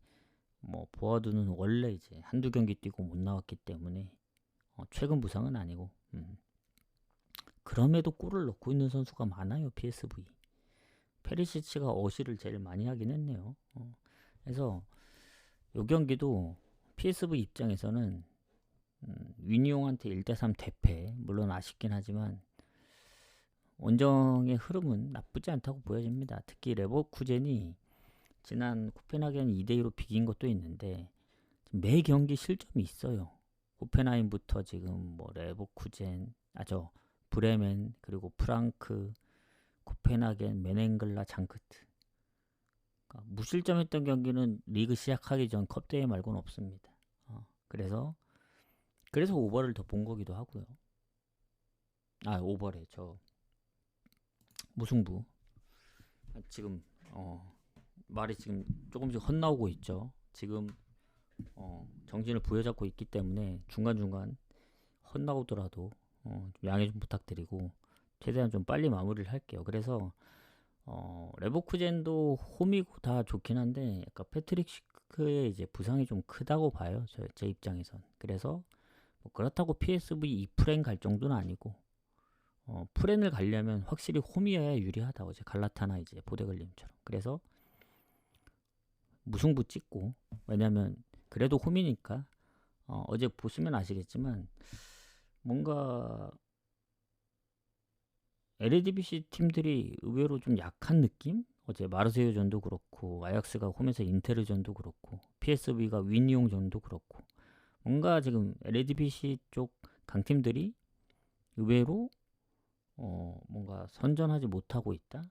A: 보아두는 원래 이제 한두 경기 뛰고 못 나왔기 때문에 최근 부상은 아니고, 그럼에도 골을 넣고 있는 선수가 많아요. PSV. 페리시치가 어시를 제일 많이 하긴 했네요. 그래서 이 경기도 PSV 입장에서는 위니용한테 1대3 대패, 물론 아쉽긴 하지만 원정의 흐름은 나쁘지 않다고 보여집니다. 특히 레버쿠젠이 지난 코펜하겐 2대2로 비긴 것도 있는데 매 경기 실점이 있어요. 호펜하임부터 지금 레버쿠젠, 브레멘, 그리고 프랑크, 코펜하겐, 메넨글라, 장크트. 그러니까 무실점했던 경기는 리그 시작하기 전 컵대회 말고는 없습니다. 그래서 오버를 더 본 거기도 하고요. 오버래. 무승부. 지금 말이 지금 조금씩 헛나오고 있죠. 지금 정신을 부여잡고 있기 때문에 중간중간 헛나오더라도 좀 양해 좀 부탁드리고 최대한 좀 빨리 마무리를 할게요. 그래서 레버쿠젠도 홈이고 다 좋긴 한데 약간 패트릭 시크의 이제 부상이 좀 크다고 봐요. 제 입장에선. 그래서 뭐 그렇다고 PSV 2프렌 갈 정도는 아니고 프렌을 가려면 확실히 홈이어야 유리하다. 어제 갈라타나 이제 보데글림처럼. 그래서 무승부 찍고, 왜냐면 그래도 홈이니까 어제 보시면 아시겠지만 뭔가 LADBC 팀들이 의외로 좀 약한 느낌? 어제 마르세유전도 그렇고 아약스가 홈에서 인테르전도 그렇고 PSV가 위니용전도 그렇고 뭔가 지금 LADBC 쪽 강팀들이 의외로 뭔가 선전하지 못하고 있다.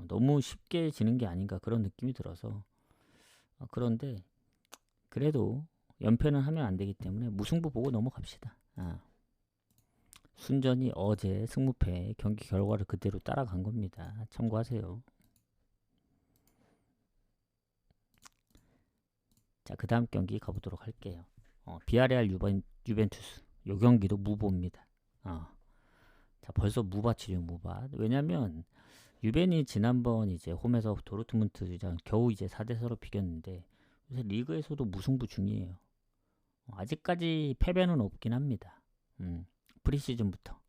A: 너무 쉽게 지는 게 아닌가 그런 느낌이 들어서 그런데 그래도 연패는 하면 안 되기 때문에 무승부 보고 넘어갑시다. 순전히 어제 승무패 경기 결과를 그대로 따라간 겁니다. 참고하세요. 자, 그 다음 경기 가보도록 할게요. 비아레알 유벤투스. 요 경기도 무보입니다. 자, 벌써 무바치죠, 무바. 왜냐면 유벤이 지난번 이제 홈에서 도르트문트랑 겨우 이제 4대4로 비겼는데 요새 리그에서도 무승부 중이에요. 아직까지 패배는 없긴 합니다. 프리시즌부터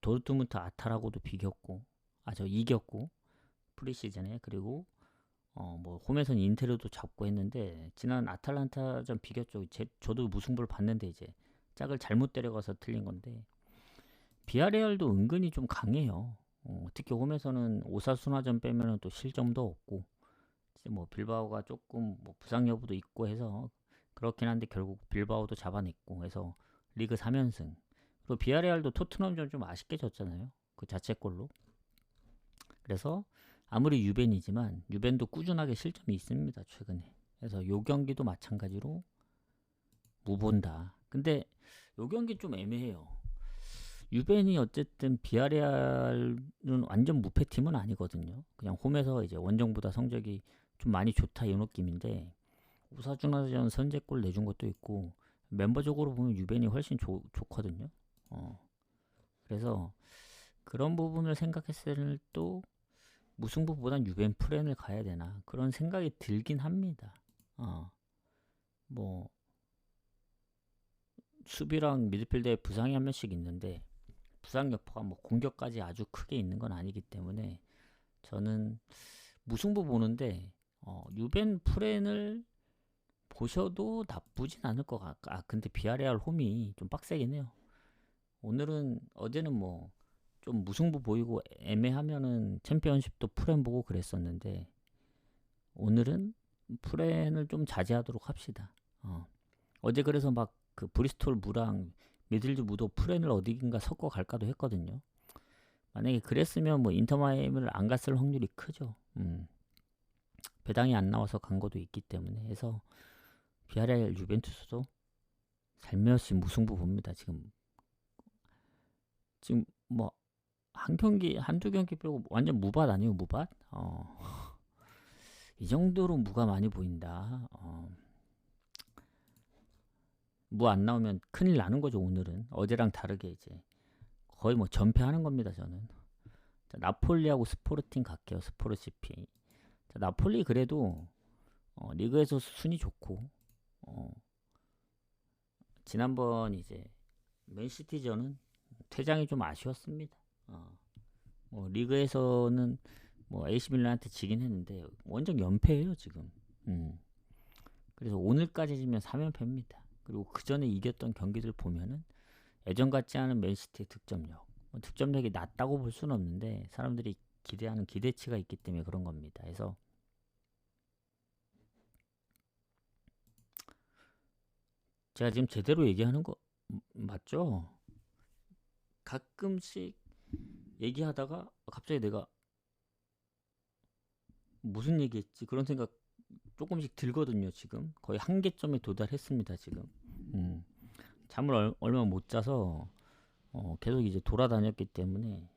A: 도르트문트 아타라고도 비겼고, 저 이겼고 프리시즌에. 그리고 뭐 홈에서는 인테르도 잡고 했는데 지난 아탈란타전 비겼죠. 저도 무승부를 봤는데 이제 짝을 잘못 때려가서 틀린 건데 비아레알도 은근히 좀 강해요. 특히 홈에서는 오사수나전 빼면은 또 실점도 없고 이제 뭐 빌바오가 조금 뭐 부상 여부도 있고 해서 그렇긴 한데 결국 빌바오도 잡아냈고 해서 리그 3연승. 그리고 비아레알도 토트넘전 좀 아쉽게 졌잖아요. 그 자책골로. 그래서 아무리 유벤이지만 유벤도 꾸준하게 실점이 있습니다. 최근에. 그래서 요 경기도 마찬가지로 무본다. 근데 요 경기 좀 애매해요. 유벤이 어쨌든 비아레알은 완전 무패팀은 아니거든요. 그냥 홈에서 이제 원정보다 성적이 좀 많이 좋다 이 느낌인데 오사주나전 선제골 내준 것도 있고 멤버적으로 보면 유벤이 훨씬 좋거든요. 그래서 그런 부분을 생각했을 때 또 무승부보단 유벤 프렌을 가야 되나 그런 생각이 들긴 합니다. 뭐 수비랑 미드필더에 부상이 한 명씩 있는데 부상 여파가 뭐 공격까지 아주 크게 있는 건 아니기 때문에 저는 무승부 보는데 유벤 프렌을 보셔도 나쁘진 않을 것 같아. 근데 비아레알 홈이 좀 빡세긴 해요. 어제는 뭐 좀 무승부 보이고 애매하면은 챔피언십도 프렌 보고 그랬었는데 오늘은 프렌을 좀 자제하도록 합시다. 어제 그래서 막 그 브리스톨 무랑 미들즈 무도 프렌을 어디인가 섞어 갈까도 했거든요. 만약에 그랬으면 뭐 인터 마이애미를 안 갔을 확률이 크죠. 배당이 안 나와서 간 것도 있기 때문에 해서 비아레알 유벤투스도 살며시 무승부 봅니다. 지금 뭐 한 경기 한두 경기 빼고 완전 무밭 아니에요, 무밭? 이 정도로 무가 많이 보인다. 무 안 나오면 큰일 나는 거죠. 오늘은 어제랑 다르게 이제 거의 뭐 전패하는 겁니다. 저는. 자, 나폴리하고 스포르팅 갈게요. 스포르시피. 자, 나폴리 그래도 리그에서 순위 좋고 지난번 이제 맨시티전은 퇴장이 좀 아쉬웠습니다. 뭐 리그에서는 뭐 AC 밀란한테 지긴 했는데 원정 연패예요 지금. 그래서 오늘까지 지면 3연패입니다. 그리고 그 전에 이겼던 경기들 보면은 예전 같지 않은 맨시티의 득점력. 득점력이 낮다고 볼 수는 없는데 사람들이 기대하는 기대치가 있기 때문에 그런 겁니다. 그래서 제가 지금 제대로 얘기하는 거 맞죠? 가끔씩 얘기하다가 갑자기 내가 무슨 얘기했지? 그런 생각 조금씩 들거든요. 지금 거의 한계점에 도달했습니다. 지금 잠을 얼마 못 자서 계속 이제 돌아다녔기 때문에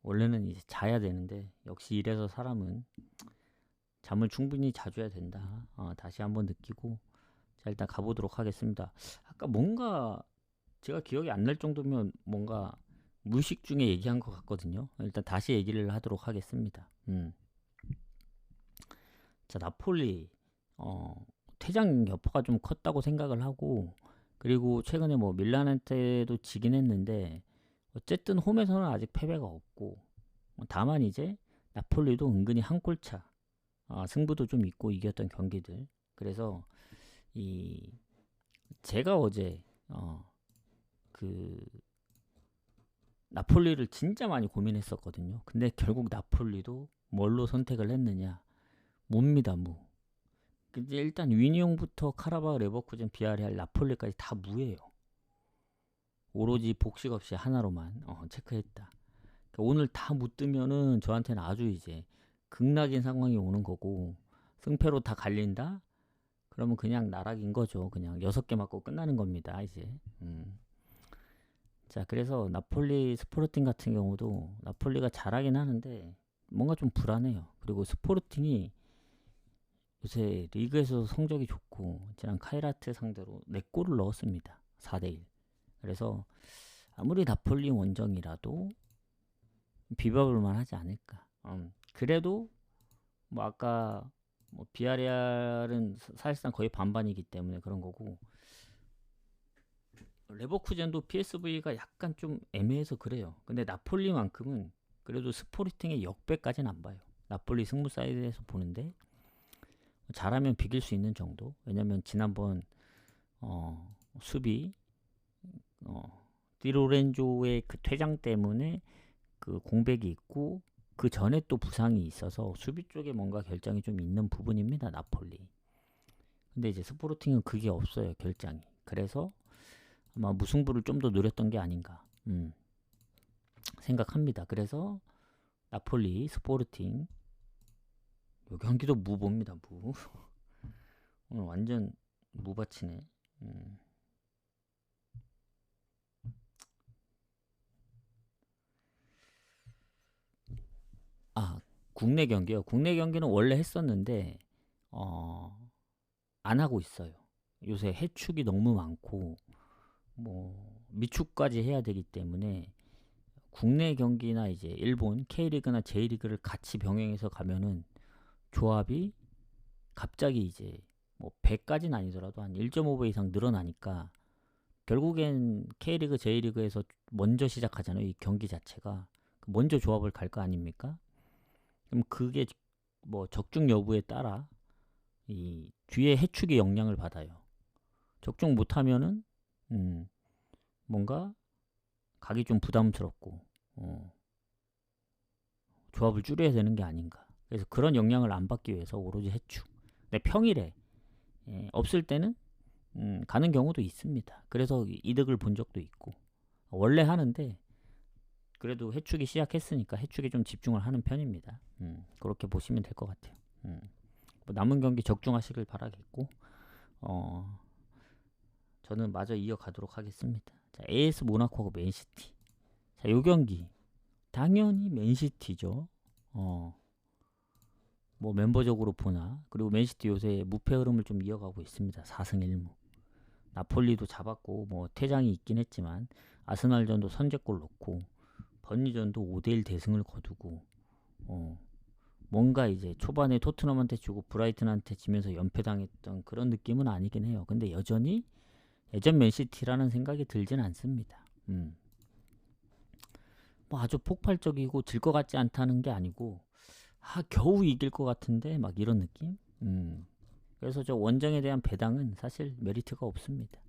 A: 원래는 이제 자야 되는데 역시 이래서 사람은 잠을 충분히 자줘야 된다. 다시 한번 느끼고 자 일단 가보도록 하겠습니다. 아까 뭔가 제가 기억이 안 날 정도면 뭔가 무의식 중에 얘기한 것 같거든요. 일단 다시 얘기를 하도록 하겠습니다. 자 나폴리 퇴장 여파가 좀 컸다고 생각을 하고 그리고 최근에 뭐 밀란한테도 지긴 했는데 어쨌든 홈에서는 아직 패배가 없고 다만 이제 나폴리도 은근히 한 골차 승부도 좀 있고 이겼던 경기들 그래서 이 제가 어제 그 나폴리를 진짜 많이 고민했었거든요. 근데 결국 나폴리도 뭘로 선택을 했느냐 무입니다 무. 근데 일단 위니용부터 카라바오 레버쿠젠 비아레알 나폴리까지 다 무예요. 오로지 복식 없이 하나로만 체크했다. 그러니까 오늘 다 못 뜨면은 저한테는 아주 이제 극락인 상황이 오는 거고 승패로 다 갈린다? 그러면 그냥 나락인 거죠. 그냥 6개 맞고 끝나는 겁니다. 이제. 자 그래서 나폴리 스포르팅 같은 경우도 나폴리가 잘하긴 하는데 뭔가 좀 불안해요. 그리고 스포르팅이 요새 리그에서 성적이 좋고 지난 카이라트 상대로 4골을 넣었습니다. 4대1. 그래서 아무리 나폴리 원정이라도 비벼볼만 하지 않을까. 그래도 뭐 아까 뭐 비아레알은 사실상 거의 반반이기 때문에 그런 거고 레버쿠젠도 PSV가 약간 좀 애매해서 그래요. 근데 나폴리만큼은 그래도 스포르팅의 역배까지는 안 봐요. 나폴리 승부 사이드에서 보는데 잘하면 비길 수 있는 정도. 왜냐면 지난번 수비 디로렌조의 그 퇴장 때문에 그 공백이 있고 그 전에 또 부상이 있어서 수비 쪽에 뭔가 결장이 좀 있는 부분입니다. 나폴리. 근데 이제 스포르팅은 그게 없어요. 결장이. 그래서 아마 무승부를 좀 더 노렸던 게 아닌가 생각합니다. 그래서 나폴리 스포르팅 요 경기도 무봅니다. 무. 오늘 완전 무바치네. 국내 경기요. 국내 경기는 원래 했었는데 안 하고 있어요. 요새 해축이 너무 많고 뭐 미축까지 해야 되기 때문에 국내 경기나 이제 일본 K리그나 J리그를 같이 병행해서 가면은 조합이 갑자기 이제 뭐 100까지는 아니더라도 한 1.5배 이상 늘어나니까 결국엔 K리그 J리그에서 먼저 시작하잖아요. 이 경기 자체가 먼저 조합을 갈 거 아닙니까? 그럼 그게 뭐 적중 여부에 따라 이 뒤에 해축의 영향을 받아요. 적중 못하면은 뭔가 가기 좀 부담스럽고 조합을 줄여야 되는 게 아닌가. 그래서 그런 영향을 안 받기 위해서 오로지 해축. 근데 평일에 없을 때는 가는 경우도 있습니다. 그래서 이득을 본 적도 있고 원래 하는데 그래도 해축이 시작했으니까 해축에 좀 집중을 하는 편입니다. 그렇게 보시면 될 것 같아요. 뭐 남은 경기 적중하시길 바라겠고 저는 마저 이어가도록 하겠습니다. 자, AS 모나코하고 맨시티. 자, 요 경기 당연히 맨시티죠. 뭐 멤버적으로 보나 그리고 맨시티 요새 무패 흐름을 좀 이어가고 있습니다. 4승 1무. 나폴리도 잡았고 뭐 퇴장이 있긴 했지만 아스날전도 선제골 넣고 번니전도 5대1 대승을 거두고 뭔가 이제 초반에 토트넘한테 주고 브라이튼한테 지면서 연패당했던 그런 느낌은 아니긴 해요. 근데 여전히 예전 맨시티라는 생각이 들진 않습니다. 뭐 아주 폭발적이고 질 것 같지 않다는 게 아니고 겨우 이길 것 같은데 막 이런 느낌? 그래서 저 원정에 대한 배당은 사실 메리트가 없습니다.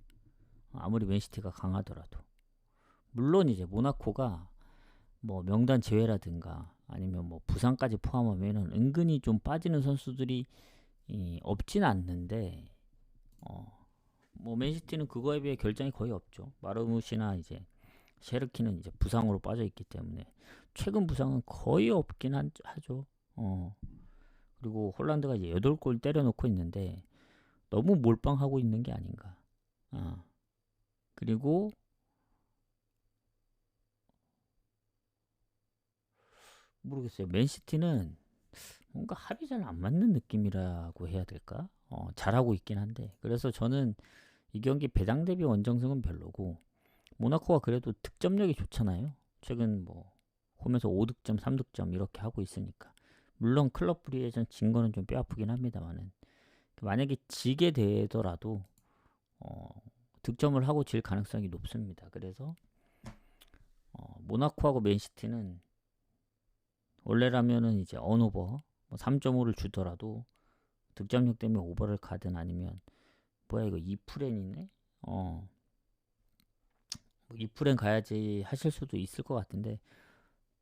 A: 아무리 맨시티가 강하더라도. 물론 이제 모나코가 뭐 명단 제외라든가 아니면 뭐 부상까지 포함하면은 은근히 좀 빠지는 선수들이 없진 않는데 뭐 맨시티는 그거에 비해 결장이 거의 없죠. 마르무시나 이제 셰르키는 이제 부상으로 빠져 있기 때문에 최근 부상은 거의 없긴 하죠. 그리고 홀란드가 이제 8골 때려놓고 있는데 너무 몰빵하고 있는 게 아닌가. 그리고 모르겠어요. 맨시티는 뭔가 합이 잘 안 맞는 느낌이라고 해야 될까? 잘하고 있긴 한데 그래서 저는 이 경기 배당 대비 원정승은 별로고 모나코가 그래도 득점력이 좋잖아요. 최근 뭐 홈에서 5득점, 3득점 이렇게 하고 있으니까 물론 클럽 브리에전 진 거는 좀 뼈아프긴 합니다만은 만약에 지게 되더라도 어, 득점을 하고 질 가능성이 높습니다. 그래서 모나코하고 맨시티는 원래라면은 이제 언오버 뭐 3.5를 주더라도 득점력 때문에 오버를 가든 아니면 뭐야 이거 2프렌이네? 뭐 2프렌 가야지 하실 수도 있을 것 같은데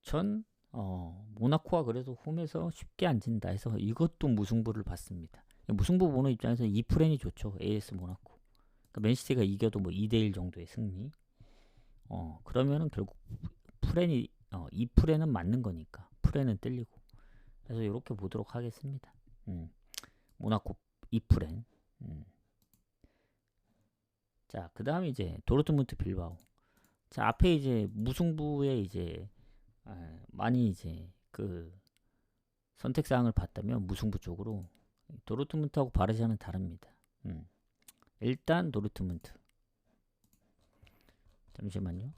A: 전 모나코가 그래도 홈에서 쉽게 안 진다 해서 이것도 무승부를 봤습니다. 무승부 보는 입장에서 2프렌이 좋죠. AS 모나코. 그러니까 맨시티가 이겨도 뭐 2대1 정도의 승리. 그러면은 결국 프렌이 2프렌은 맞는 거니까 프렌은 뜰리고. 그래서 이렇게 보도록 하겠습니다. 모나코 2프렌. 자, 그다음에 이제 도르트문트 빌바오. 자, 앞에 이제 무승부에 이제 많이 이제 그 선택사항을 봤다면 무승부 쪽으로 도르트문트하고 바르샤는 다릅니다. 일단 도르트문트. 잠시만요.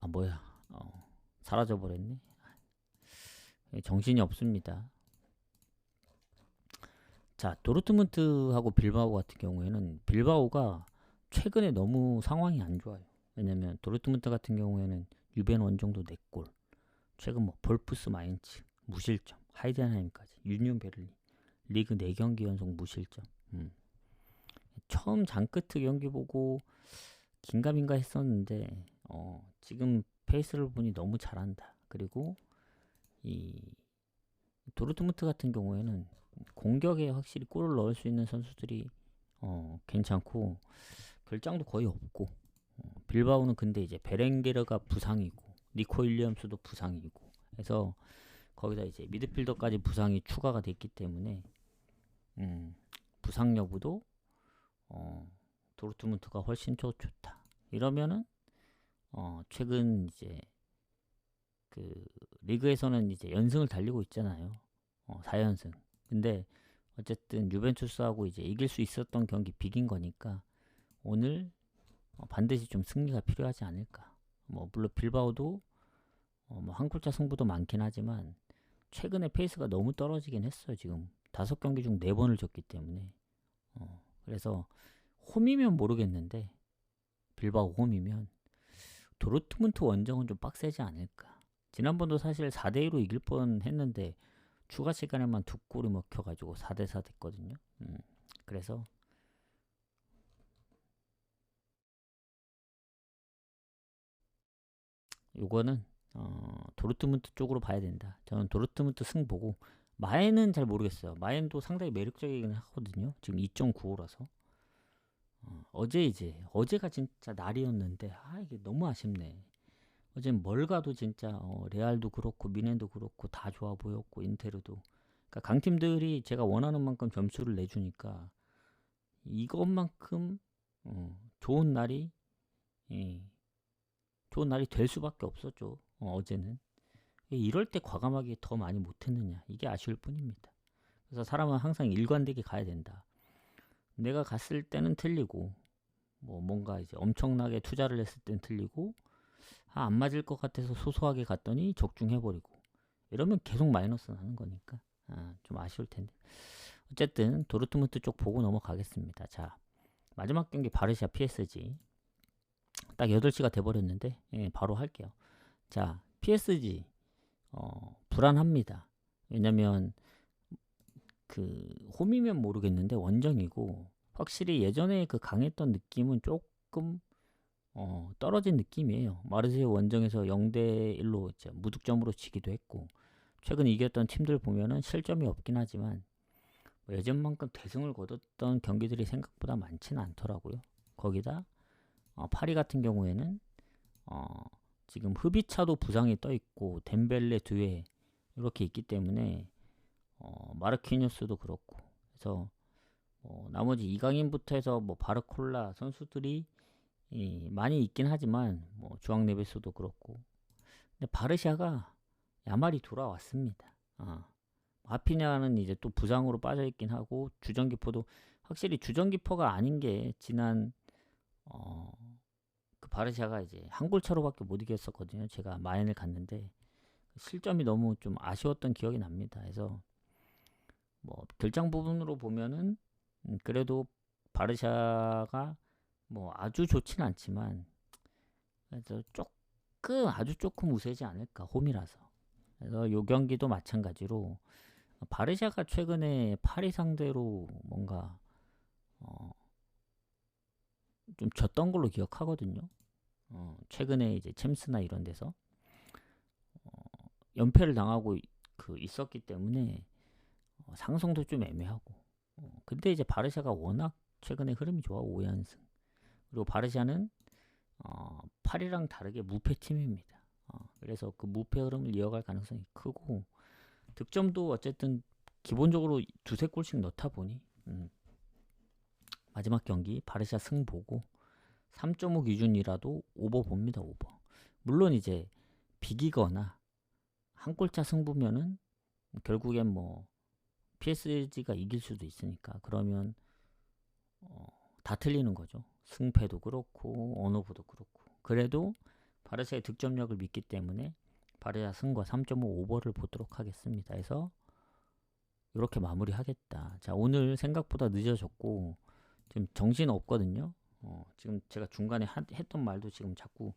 A: 뭐야? 사라져 버렸네. 정신이 없습니다. 자, 도르트문트하고 빌바오 같은 경우에는 빌바오가 최근에 너무 상황이 안 좋아요. 왜냐면 도르트문트 같은 경우에는 유벤 원정도 4골, 최근 뭐 볼프스 마인츠 무실점, 하이덴하임까지, 유니온 베를린 리그 4경기 연속 무실점. 처음 장끝 경기 보고 긴가민가 했었는데 지금 페이스를 보니 너무 잘한다. 그리고 이 도르트문트 같은 경우에는 공격에 확실히 골을 넣을 수 있는 선수들이 괜찮고 결장도 거의 없고 빌바오는 근데 이제 베렌게르가 부상이고 니코 윌리엄스도 부상이고 해서 거기다 이제 미드필더까지 부상이 추가가 됐기 때문에 부상 여부도 도르트문트가 훨씬 좋다. 이러면은 최근 이제 그 리그에서는 이제 연승을 달리고 있잖아요. 4연승. 근데 어쨌든 유벤투스하고 이제 이길 수 있었던 경기 비긴 거니까 오늘 반드시 좀 승리가 필요하지 않을까. 뭐 물론 빌바오도 뭐한 골차 승부도 많긴 하지만 최근에 페이스가 너무 떨어지긴 했어요. 지금 5경기 중 4번을 졌기 때문에 그래서 홈이면 모르겠는데 빌바오 홈이면 도르트문트 원정은 좀 빡세지 않을까. 지난번도 사실 4대2로 이길 뻔 했는데 추가 시간에만 2골이 먹혀가지고 4대4 됐거든요. 그래서 요거는 도르트문트 쪽으로 봐야 된다. 저는 도르트문트 승 보고 마엔은 잘 모르겠어요. 마엔도 상당히 매력적이긴 하거든요. 지금 2.95라서 어제가 진짜 날이었는데 이게 너무 아쉽네. 어젠 뭘 가도 진짜 레알도 그렇고 미넨도 그렇고 다 좋아 보였고 인테르도 그러니까 강팀들이 제가 원하는 만큼 점수를 내주니까 이것만큼 좋은 날이 예, 좋은 날이 될 수밖에 없었죠. 어제는 이럴 때 과감하게 더 많이 못했느냐 이게 아쉬울 뿐입니다. 그래서 사람은 항상 일관되게 가야 된다. 내가 갔을 때는 틀리고 뭐 뭔가 이제 엄청나게 투자를 했을 땐 틀리고 안 맞을 것 같아서 소소하게 갔더니 적중해버리고 이러면 계속 마이너스 나는 거니까 좀 아쉬울 텐데 어쨌든 도르트문트 쪽 보고 넘어가겠습니다. 자, 마지막 경기 바르샤 PSG 딱 8시가 돼버렸는데 바로 할게요. 자, PSG 불안합니다. 왜냐면 그 홈이면 모르겠는데 원정이고 확실히 예전에 그 강했던 느낌은 조금 떨어진 느낌이에요. 마르세유 원정에서 0대1로 무득점으로 지기도 했고 최근 이겼던 팀들 보면은 실점이 없긴 하지만 뭐 예전만큼 대승을 거뒀던 경기들이 생각보다 많지는 않더라고요. 거기다 파리 같은 경우에는 지금 흐비차도 부상이 떠 있고 덴벨레 뒤에 이렇게 있기 때문에 마르키뉴스도 그렇고 그래서 나머지 이강인부터 해서 뭐 바르콜라 선수들이 많이 있긴 하지만 뭐 주앙 네베스도 그렇고, 근데 바르샤가 야말이 돌아왔습니다. 라피냐는 이제 또 부상으로 빠져 있긴 하고, 주전기퍼도 확실히 주전기퍼가 아닌 게 지난 그 바르샤가 이제 한 골 차로밖에 못 이겼었거든요. 제가 마엔을 갔는데 실점이 너무 좀 아쉬웠던 기억이 납니다. 그래서 뭐 결장 부분으로 보면은 그래도 바르샤가 뭐 아주 좋진 않지만, 그래서 아주 조금 우세지 않을까, 홈이라서. 그래서 요 경기도 마찬가지로 바르샤가 최근에 파리 상대로 뭔가 좀 졌던 걸로 기억하거든요. 최근에 이제 챔스나 이런 데서 연패를 당하고 있었기 때문에 상성도 좀 애매하고. 근데 이제 바르샤가 워낙 최근에 흐름이 좋아, 5연승. 그리고 바르샤는 파리랑 다르게 무패 팀입니다. 그래서 그 무패 흐름을 이어갈 가능성이 크고, 득점도 어쨌든 기본적으로 두세 골씩 넣다 보니 마지막 경기 바르샤 승 보고 3.5 기준이라도 오버 봅니다. 오버. 물론 이제 비기거나 한 골차 승부면은 결국엔 뭐 PSG가 이길 수도 있으니까, 그러면 다 틀리는 거죠. 승패도 그렇고 언어부도 그렇고. 그래도 바르샤의 득점력을 믿기 때문에 바르샤 승과 3.5 오버를 보도록 하겠습니다. 그래서 이렇게 마무리하겠다. 자, 오늘 생각보다 늦어졌고 지금 정신 없거든요. 지금 제가 중간에 했던 말도 지금 자꾸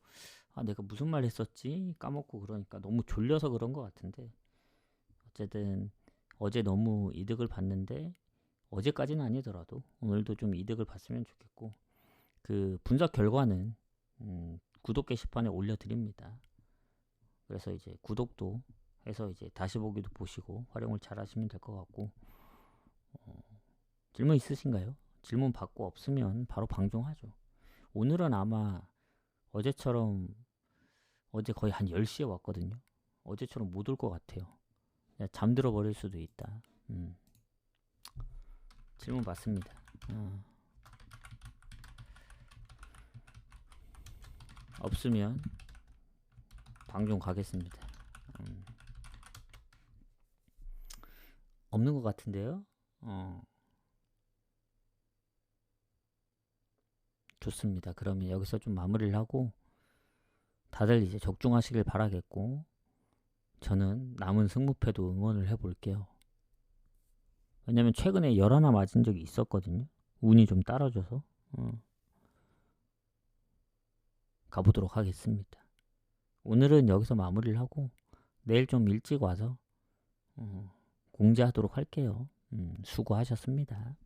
A: 내가 무슨 말 했었지 까먹고, 그러니까 너무 졸려서 그런 것 같은데, 어쨌든 어제 너무 이득을 봤는데, 어제까지는 아니더라도 오늘도 좀 이득을 봤으면 좋겠고, 그 분석 결과는 구독 게시판에 올려드립니다. 그래서 이제 구독도 해서 이제 다시 보기도 보시고 활용을 잘 하시면 될 것 같고, 질문 있으신가요? 질문 받고 없으면 바로 방송하죠. 오늘은 아마 어제처럼, 어제 거의 한 10시에 왔거든요. 어제처럼 못 올 것 같아요. 잠들어 버릴 수도 있다. 질문 받습니다. 없으면 방송 가겠습니다. 없는 것 같은데요. 좋습니다. 그러면 여기서 좀 마무리를 하고 다들 이제 적중하시길 바라겠고, 저는 남은 승무패도 응원을 해볼게요. 왜냐면 최근에 11 맞은 적이 있었거든요. 운이 좀 따라줘서 가보도록 하겠습니다. 오늘은 여기서 마무리를 하고 내일 좀 일찍 와서 공지하도록 할게요. 수고하셨습니다.